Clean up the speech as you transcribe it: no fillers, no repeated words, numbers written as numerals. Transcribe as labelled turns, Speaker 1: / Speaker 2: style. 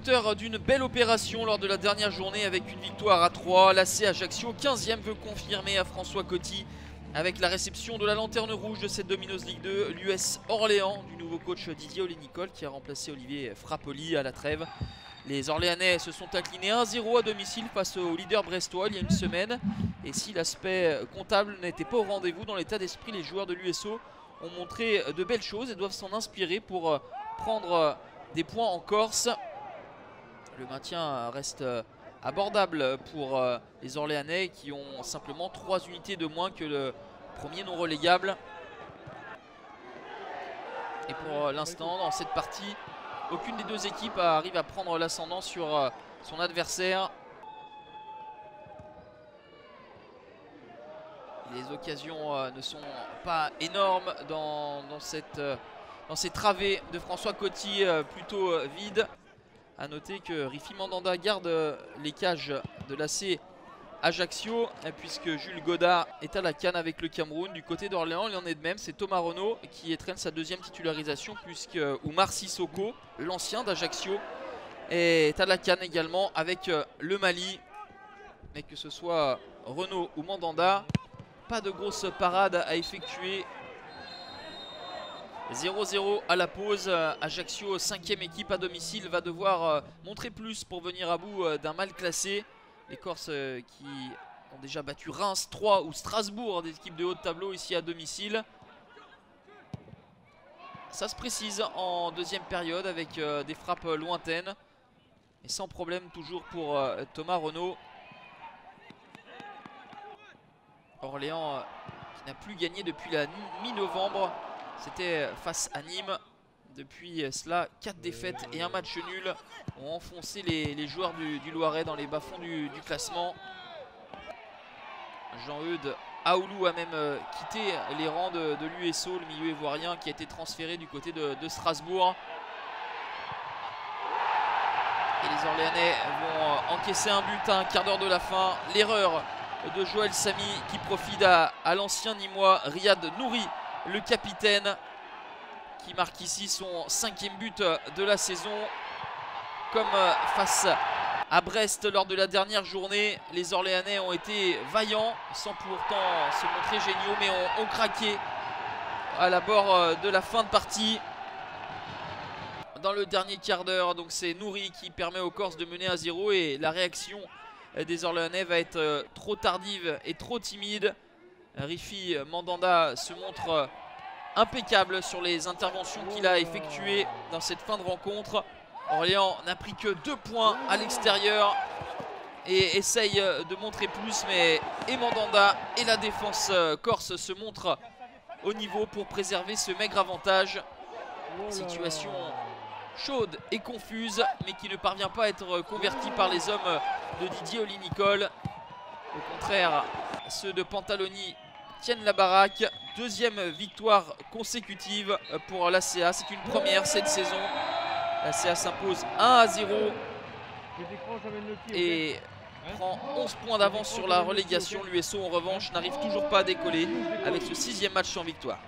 Speaker 1: Auteur d'une belle opération lors de la dernière journée avec une victoire à 3, l'AC Ajaccio 15e veut confirmer à François Coty avec la réception de la lanterne rouge de cette Domino's Ligue 2, l'US Orléans du nouveau coach Didier Olé-Nicole qui a remplacé Olivier Frappoli à la trêve. Les Orléanais se sont inclinés 1-0 à domicile face au leader brestois il y a une semaine. Et si l'aspect comptable n'était pas au rendez-vous dans l'état d'esprit, les joueurs de l'USO ont montré de belles choses et doivent s'en inspirer pour prendre des points en Corse. Le maintien reste abordable pour les Orléanais qui ont simplement 3 unités de moins que le premier non relégable. Et pour l'instant, dans cette partie, aucune des deux équipes arrive à prendre l'ascendant sur son adversaire. Les occasions ne sont pas énormes dans ces travées de François Coty plutôt vides. A noter que Rifi Mandanda garde les cages de l'AC Ajaccio puisque Jules Godard est à la canne avec le Cameroun. Du côté d'Orléans, il en est de même, c'est Thomas Renaud qui traîne sa deuxième titularisation puisque Oumar Sissoko, l'ancien d'Ajaccio, est à la canne également avec le Mali. Mais que ce soit Renaud ou Mandanda, pas de grosse parade à effectuer. 0-0 à la pause. Ajaccio, 5e équipe à domicile, va devoir montrer plus pour venir à bout d'un mal classé. Les Corses qui ont déjà battu Reims, 3 ou Strasbourg, des équipes de haut de tableau ici à domicile. Ça se précise en deuxième période avec des frappes lointaines. Et sans problème toujours pour Thomas Renaud. Orléans qui n'a plus gagné depuis la mi-novembre. C'était face à Nîmes. Depuis cela, 4 défaites et un match nul ont enfoncé les joueurs du Loiret dans les bas-fonds du classement. Jean-Eudes Aoulou a même quitté les rangs de l'USO, le milieu ivoirien qui a été transféré du côté de Strasbourg. Et les Orléanais vont encaisser un but à un quart d'heure de la fin. L'erreur de Joël Samy qui profite à l'ancien Nîmois Riyad Nouri, le capitaine, qui marque ici son 5e but de la saison. Comme face à Brest lors de la dernière journée, les Orléanais ont été vaillants sans pourtant se montrer géniaux, mais ont craqué à l'abord de la fin de partie. Dans le dernier quart d'heure, donc c'est Nouri qui permet aux Corses de mener à 0 et la réaction des Orléanais va être trop tardive et trop timide. Rifi Mandanda se montre impeccable sur les interventions qu'il a effectuées dans cette fin de rencontre. Orléans n'a pris que 2 points à l'extérieur et essaye de montrer plus, mais et Mandanda et la défense corse se montrent au niveau pour préserver ce maigre avantage. Situation chaude et confuse, mais qui ne parvient pas à être convertie par les hommes de Didier Olé-Nicole. Au contraire, ceux de Pantaloni tiennent la baraque. 2e victoire consécutive pour l'ACA. C'est une première cette saison. L'ACA s'impose 1-0 et prend 11 points d'avance sur la relégation. L'USO en revanche n'arrive toujours pas à décoller avec ce 6e match sans victoire.